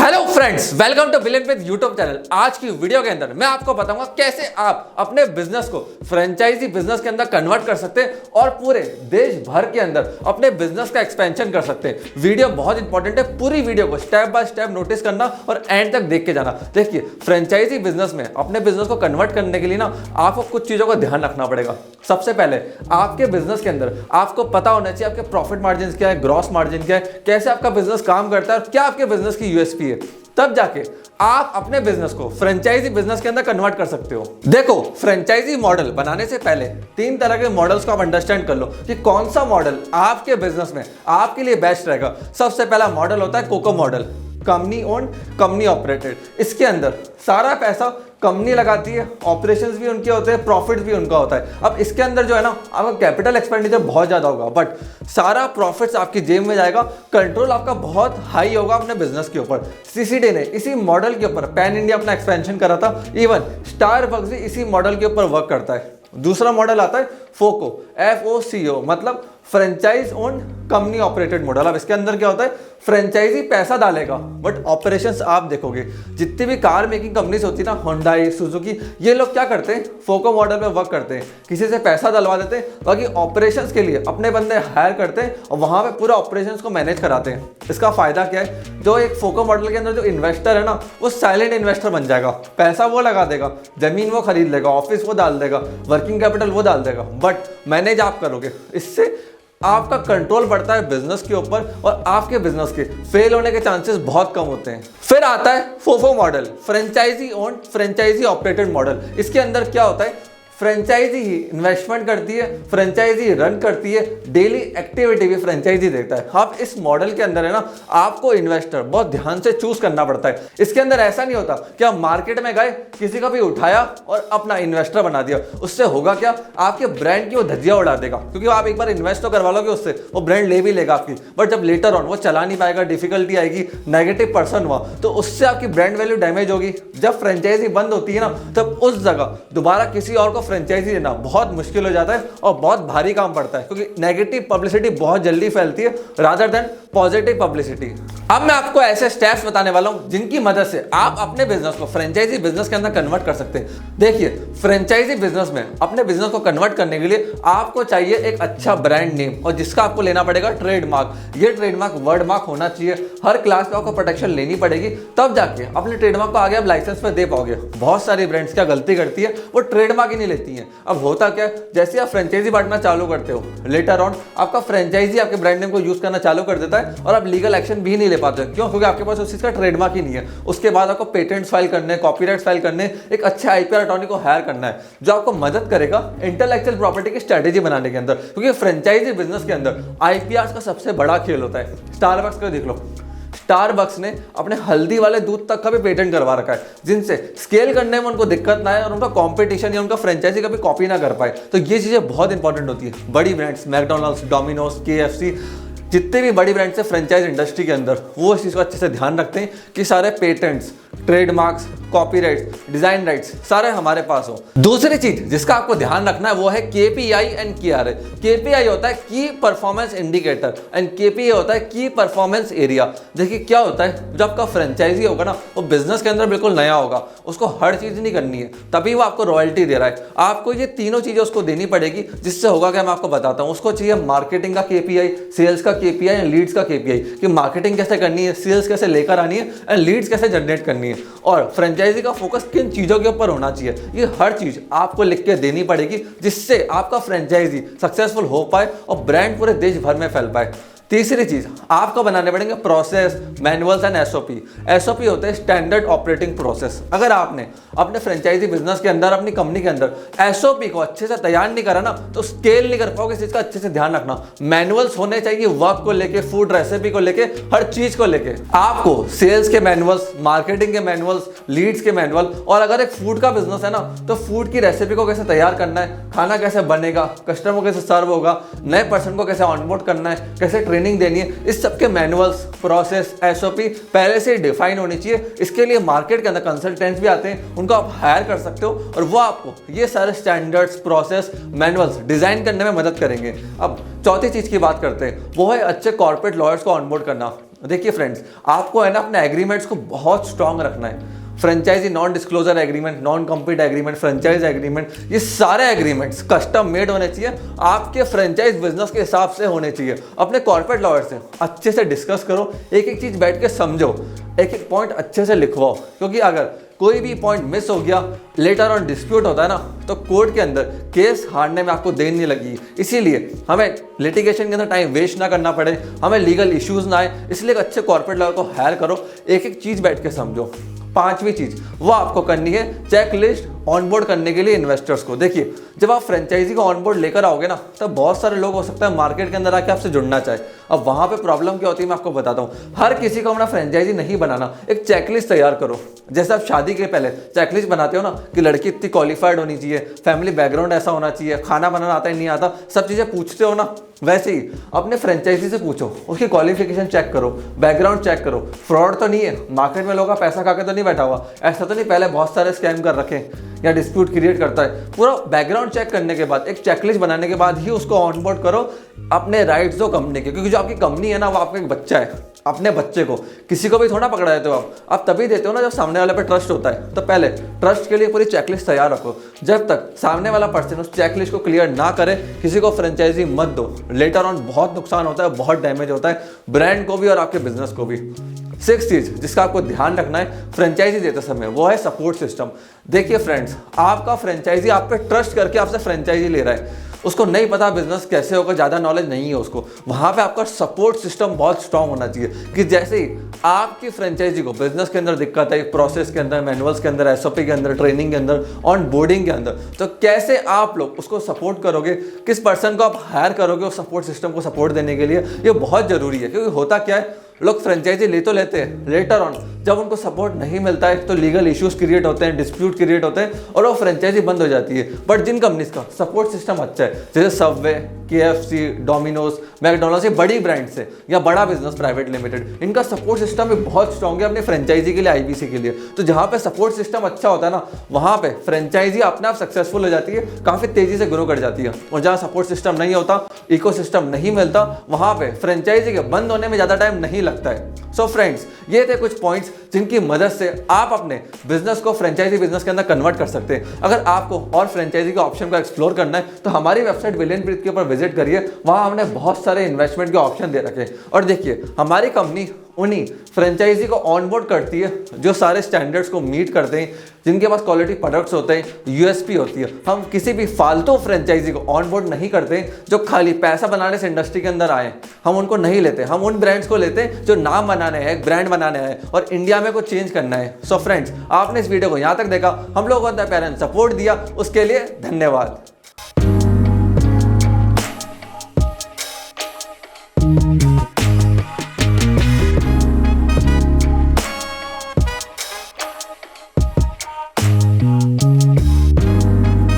Hello friends, welcome two billion with YouTube channel. आज की video के अंदर मैं आपको बताऊंगा कैसे आप अपने बिजनेस को फ्रेंचाइजी बिजनेस के अंदर कन्वर्ट कर सकते हैं और पूरे देश भर के अंदर अपने बिजनेस का एक्सपेंशन कर सकते हैं। वीडियो बहुत इंपॉर्टेंट है, पूरी वीडियो को स्टेप बाय स्टेप नोटिस करना और एंड तक देख के जाना। देखिए, फ्रेंचाइजी बिजनेस में अपने बिजनेस को कन्वर्ट करने के लिए ना आपको कुछ चीजों का ध्यान रखना पड़ेगा। सबसे पहले आपके बिजनेस के अंदर आपको पता होना चाहिए आपके प्रॉफिट मार्जिन क्या है, ग्रॉस मार्जिन क्या है, कैसे आपका बिजनेस काम करता है और क्या आपके बिजनेस की यूएसपी है। तब जाके आप अपने बिजनेस को फ्रेंचाइजी बिजनेस के अंदर कन्वर्ट कर सकते हो। देखो, फ्रेंचाइजी मॉडल बनाने से पहले 3 तरह के मॉडल्स को आप अंडरस्टैंड कर लो कि कौन सा मॉडल आपके बिजनेस में आपके लिए बेस्ट रहेगा। सबसे पहला मॉडल होता है COCO model, company owned company operated. इसके अंदर सारा पैसा कंपनी लगाती है, ऑपरेशंस भी उनके होते हैं, प्रॉफिट भी उनका होता है। अब इसके अंदर जो है ना आपका कैपिटल एक्सपेंडिचर बहुत ज्यादा होगा, बट सारा प्रॉफिट्स आपकी जेब में जाएगा। कंट्रोल आपका बहुत हाई होगा अपने बिजनेस के ऊपर। सीसीडी ने इसी मॉडल के ऊपर पैन इंडिया अपना एक्सपेंशन करा था। इवन स्टारबक्स भी इसी मॉडल के ऊपर वर्क करता है। दूसरा मॉडल आता है फोको, FOCO, मतलब franchise owned company operated model. अब इसके अंदर क्या होता है, फ्रेंचाइजी पैसा डालेगा बट ऑपरेशंस आप देखोगे। जितनी भी कार मेकिंग कंपनीज होती है ना, होंडाई, सुजुकी, ये लोग क्या करते हैं, फोको मॉडल में वर्क करते हैं। किसी से पैसा डलवा देते हैं, बाकी ऑपरेशंस के लिए अपने बंदे हायर करते हैं और वहां पे पूरा ऑपरेशंस को मैनेज कराते हैं। इसका फायदा क्या है, जो एक फोको मॉडल के अंदर जो इन्वेस्टर है ना, वो साइलेंट इन्वेस्टर बन जाएगा। पैसा वो लगा देगा, जमीन वो खरीद लेगा, ऑफिस वो डाल देगा, वर्किंग कैपिटल वो डाल देगा, बट मैनेज आप करोगे। इससे आपका कंट्रोल बढ़ता है बिजनेस के ऊपर और आपके बिजनेस के फेल होने के चांसेस बहुत कम होते हैं। फिर आता है FOFO model, franchisee owned franchisee operated model. इसके अंदर क्या होता है, फ्रेंचाइजी ही इन्वेस्टमेंट करती है, फ्रेंचाइजी रन करती है, डेली एक्टिविटी भी फ्रेंचाइजी देखता है। अब इस मॉडल के अंदर है ना आपको इन्वेस्टर बहुत ध्यान से चूज करना पड़ता है। इसके अंदर ऐसा नहीं होता कि आप मार्केट में गए, किसी का भी उठाया और अपना इन्वेस्टर बना दिया। उससे होगा क्या, आपके ब्रांड की वो धज्जियां उड़ा देगा, क्योंकि आप एक बार इन्वेस्ट तो करवा लोगे उससे, वो ब्रांड ले भी लेगा आपकी, बट जब लेटर ऑन वो चला नहीं पाएगा, डिफिकल्टी आएगी, नेगेटिव पर्सन हुआ, तो उससे आपकी ब्रांड वैल्यू डैमेज होगी। जब फ्रेंचाइजी बंद होती है ना, तब उस जगह दोबारा किसी और को फ्रेंचाइजी देना बहुत मुश्किल हो जाता है और बहुत भारी काम पड़ता है, क्योंकि नेगेटिव पब्लिसिटी बहुत जल्दी फैलती है रादर देन पॉजिटिव पब्लिसिटी। अब मैं आपको ऐसे स्टेप्स बताने वाला हूं जिनकी मदद से आप अपने बिजनेस को फ्रेंचाइजी बिजनेस के अंदर कन्वर्ट कर सकते हैं। देखिए, फ्रेंचाइजी बिजनेस में अपने बिजनेस को कन्वर्ट करने के लिए आपको चाहिए एक अच्छा ब्रांड नेम, और जिसका आपको लेना पड़ेगा ट्रेडमार्क। ये ट्रेडमार्क वर्ड मार्क होना चाहिए, हर क्लास का आपको प्रोटेक्शन लेनी पड़ेगी, तब जाके अपने ट्रेडमार्क को आगे आप लाइसेंस पे दे पाओगे। बहुत सारी ब्रांड्स क्या गलती करती है, वो ट्रेडमार्क ही नहीं लेती है। अब होता क्या, जैसे आप फ्रेंचाइजी बांटना चालू करते हो, लेटर ऑन आपका फ्रेंचाइजी आपके ब्रांड नेम को यूज करना चालू कर देता है और आप लीगल एक्शन भी नहीं ले पाते। क्यों? क्योंकि आपके पास उस चीज का ट्रेडमार्क ही नहीं है। उसके बाद आपको पेटेंट्स फाइल करने, कॉपीराइट्स फाइल करने, एक अच्छे आईपीआर अटॉर्नी को हायर करना है जो आपको मदद करेगा इंटेलेक्चुअल प्रॉपर्टी की स्ट्रेटेजी बनाने के अंदर, क्योंकि फ्रेंचाइजी बिजनेस के अंदर आईपीआर का सबसे बड़ा खेल होता है। स्टारबक्स का देख लो, स्टारबक्स ने अपने हल्दी वाले दूध तक का भी पेटेंट करवा रखा है, जिनसे स्केल करने में उनको दिक्कत ना आए और उनका कंपटीशन या उनका फ्रेंचाइजी कभी कॉपी ना कर पाए। तो ये चीजें बहुत इंपॉर्टेंट होती है। बड़ी ब्रांड्स, मैकडॉनल्ड्स, डोमिनोज, KFC, जितने भी बड़ी ब्रांड्स है फ्रेंचाइज इंडस्ट्री के अंदर, वो इस चीज को अच्छे से ध्यान रखते हैं कि सारे patents, trademarks, copyrights, design rights सारे हमारे पास हो। दूसरी चीज जिसका आपको ध्यान रखना है वो है KPI एंड KRA। KPI होता है की परफॉर्मेंस इंडिकेटर एंड KPI होता है की परफॉर्मेंस एरिया। देखिए क्या होता है, जब आपका फ्रेंचाइजी होगा ना, वो बिजनेस के अंदर बिल्कुल नया होगा, उसको हर चीज नहीं करनी है, तभी वो आपको रॉयल्टी दे रहा है। आपको ये तीनों चीजें उसको देनी पड़ेगी, जिससे होगा क्या मैं आपको बताता हूँ। उसको चाहिए मार्केटिंग का KPI, सेल्स का KPI एंड लीड्स का KPI, कि मार्केटिंग कैसे करनी है, सेल्स कैसे लेकर आनी है एंड लीड्स कैसे जनरेट करनी है, और फ्रेंचाइजी का फोकस किन चीजों के ऊपर होना चाहिए। ये हर चीज आपको लिख के देनी पड़ेगी, जिससे आपका फ्रेंचाइजी सक्सेसफुल हो पाए और ब्रांड पूरे देश भर में फैल पाए। तीसरी चीज आपको बनाने पड़ेंगे process, manuals and SOP। SOP होते हैं स्टैंडर्ड ऑपरेटिंग प्रोसेस। अगर आपने अपने फ्रेंचाइजी बिजनेस के अंदर, अपनी कंपनी के अंदर SOP को अच्छे से तैयार नहीं करा ना, तो स्केल नहीं कर पाओगे। इस चीज का अच्छे से ध्यान रखना। मैनुअल्स होने चाहिए वर्क को लेके, फूड रेसिपी को लेके, हर चीज को लेके। आपको सेल्स के मैनुअल्स, मार्केटिंग के मैनुअल्स, लीड्स के मैनुअल, और अगर एक फूड का बिजनेस है ना, तो फूड की रेसिपी को कैसे तैयार करना है, खाना कैसे बनेगा, कस्टमर को कैसे सर्व होगा, नए पर्सन को कैसे ऑनबोर्ड करना है, कैसे ट्रेनिंग देनी है, इस सब के मैनुअल्स, प्रोसेस, SOP पहले से डिफाइन होनी चाहिए। इसके लिए मार्केट के अंदर कंसल्टेंट्स भी आते हैं, उनको आप हायर कर सकते हो और वो आपको ये सारे स्टैंडर्ड्स, प्रोसेस, मैनुअल्स डिजाइन करने में मदद करेंगे। अब चौथी चीज की बात करते हैं, वो है अच्छे कॉर्पोरेट लॉयर्स को ऑनबोर्ड करना। देखिए फ्रेंड्स, आपको है ना अपने एग्रीमेंट्स को बहुत स्ट्रांग रखना है। Franchisee non disclosure agreement, non compete agreement, franchise agreement, ये सारे एग्रीमेंट्स कस्टम मेड होने चाहिए, आपके फ्रेंचाइज बिजनेस के हिसाब से होने चाहिए। अपने कॉर्पोरेट लॉयर से अच्छे से डिस्कस करो, एक एक चीज बैठ के समझो, एक एक पॉइंट अच्छे से लिखवाओ, क्योंकि अगर कोई भी पॉइंट मिस हो गया, लेटर ऑन डिस्प्यूट होता है ना, तो कोर्ट के अंदर केस हारने में आपको देर नहीं लगी। इसीलिए हमें लिटिगेशन के अंदर टाइम वेस्ट ना करना पड़े, हमें लीगल इश्यूज ना आए, इसलिए एक अच्छे कॉर्पोरेट लॉयर को हायर करो, एक एक चीज बैठ के समझो। पांचवी चीज वो आपको करनी है, चेकलिस्ट ऑनबोर्ड करने के लिए इन्वेस्टर्स को। देखिए, जब आप फ्रेंचाइजी को ऑनबोर्ड लेकर आओगे ना, तब बहुत सारे लोग हो सकता है मार्केट के अंदर आके आपसे जुड़ना चाहे। अब वहां पे प्रॉब्लम क्या होती है मैं आपको बताता हूँ। हर किसी को अपना फ्रेंचाइजी नहीं बनाना, एक चेकलिस्ट तैयार करो। जैसे आप शादी के पहले चेकलिस्ट बनाते हो ना कि लड़की इतनी क्वालिफाइड होनी चाहिए, फैमिली बैकग्राउंड ऐसा होना चाहिए, खाना बनाना आता है नहीं आता, सब चीजें पूछते हो ना, वैसे ही अपने फ्रेंचाइजी से पूछो, उसकी क्वालिफिकेशन चेक करो, बैकग्राउंड चेक करो, फ्रॉड तो नहीं है, मार्केट में लोगों का पैसा खा के तो नहीं बैठा हुआ, ऐसा तो नहीं पहले बहुत सारे स्कैम कर रखे या डिस्प्यूट क्रिएट करता है। पूरा बैकग्राउंड चेक करने के बाद, एक चेकलिस्ट बनाने के बाद ही उसको ऑनबोर्ड करो अपने राइट्स दो कंपनी के, क्योंकि जो आपकी कंपनी है ना वो आपका एक बच्चा है। अपने बच्चे को किसी को भी थोड़ा पकड़ा देते हो आप तभी देते हो ना जब सामने वाले पे ट्रस्ट होता है। तो पहले ट्रस्ट के लिए पूरी चेकलिस्ट तैयार रखो। जब तक सामने वाला पर्सन उस चेकलिस्ट को क्लियर ना करे, किसी को फ्रेंचाइजी मत दो। लेटर ऑन बहुत नुकसान होता है, बहुत डैमेज होता है ब्रांड को भी और आपके बिजनेस को भी। 6th चीज जिसका आपको ध्यान रखना है फ्रेंचाइजी देते समय, वो है सपोर्ट सिस्टम। देखिए फ्रेंड्स, आपका फ्रेंचाइजी आप पे ट्रस्ट करके आपसे फ्रेंचाइजी ले रहा है, उसको नहीं पता बिजनेस कैसे होगा, ज़्यादा नॉलेज नहीं है उसको, वहाँ पे आपका सपोर्ट सिस्टम बहुत स्ट्रांग होना चाहिए कि जैसे ही आपकी फ्रेंचाइजी को बिजनेस के अंदर दिक्कत है, प्रोसेस के अंदर, मैनुअल्स के अंदर, एसओपी के अंदर, ट्रेनिंग के अंदर, ऑन बोर्डिंग के अंदर, तो कैसे आप लोग उसको सपोर्ट करोगे, किस पर्सन को आप हायर करोगे उस सपोर्ट सिस्टम को सपोर्ट देने के लिए, ये बहुत जरूरी है। क्योंकि होता क्या है, लोग फ्रेंचाइजी ले तो लेते हैं, लेटर ऑन जब उनको सपोर्ट नहीं मिलता है तो लीगल इश्यूज क्रिएट होते हैं, डिस्प्यूट क्रिएट होते हैं और वो फ्रेंचाइजी बंद हो जाती है। बट जिन कंपनीज का सपोर्ट सिस्टम अच्छा है, जैसे सबवे, KFC, डोमिनोज, मैकडोनल्ड्स, ये बड़ी ब्रांड्स है या बड़ा बिजनेस प्राइवेट लिमिटेड, इनका सपोर्ट सिस्टम भी बहुत स्ट्रॉन्ग है अपने फ्रेंचाइजी के लिए, IBC के लिए। तो जहाँ पे सपोर्ट सिस्टम अच्छा होता है ना, वहाँ पे फ्रेंचाइजी अपने आप सक्सेसफुल हो जाती है, काफी तेजी से ग्रो कर जाती है। और जहाँ सपोर्ट सिस्टम नहीं होता, इकोसिस्टम नहीं मिलता, वहाँ पे फ्रेंचाइजी के बंद होने में ज़्यादा टाइम नहीं लगता है। सो फ्रेंड्स, ये थे कुछ पॉइंट्स जिनकी मदद से आप अपने बिजनेस को फ्रेंचाइजी बिजनेस के अंदर कन्वर्ट कर सकते हैं। अगर आपको और फ्रेंचाइजी के ऑप्शन को एक्सप्लोर करना है तो हमारी वेबसाइट विलियनप्रीत के ऊपर विजिट करिए, वहां हमने बहुत सारे इन्वेस्टमेंट के ऑप्शन दे रखे हैं। और देखिए, हमारी कंपनी उन्हीं फ्रेंचाइजी को ऑनबोर्ड करती है जो सारे स्टैंडर्ड्स को मीट करते हैं, जिनके पास क्वालिटी प्रोडक्ट्स होते हैं, USP होती है। हम किसी भी फालतू फ्रेंचाइजी को ऑनबोर्ड नहीं करते जो खाली पैसा बनाने से इंडस्ट्री के अंदर आए, हम उनको नहीं लेते। हम उन ब्रांड्स को लेते हैं जो नाम बनाने हैं, ब्रांड बनाने हैं और इंडिया में कुछ चेंज करना है। सो फ्रेंड्स, आपने इस वीडियो को यहाँ तक देखा, हम लोगों को प्यार एंड सपोर्ट दिया, उसके लिए धन्यवाद।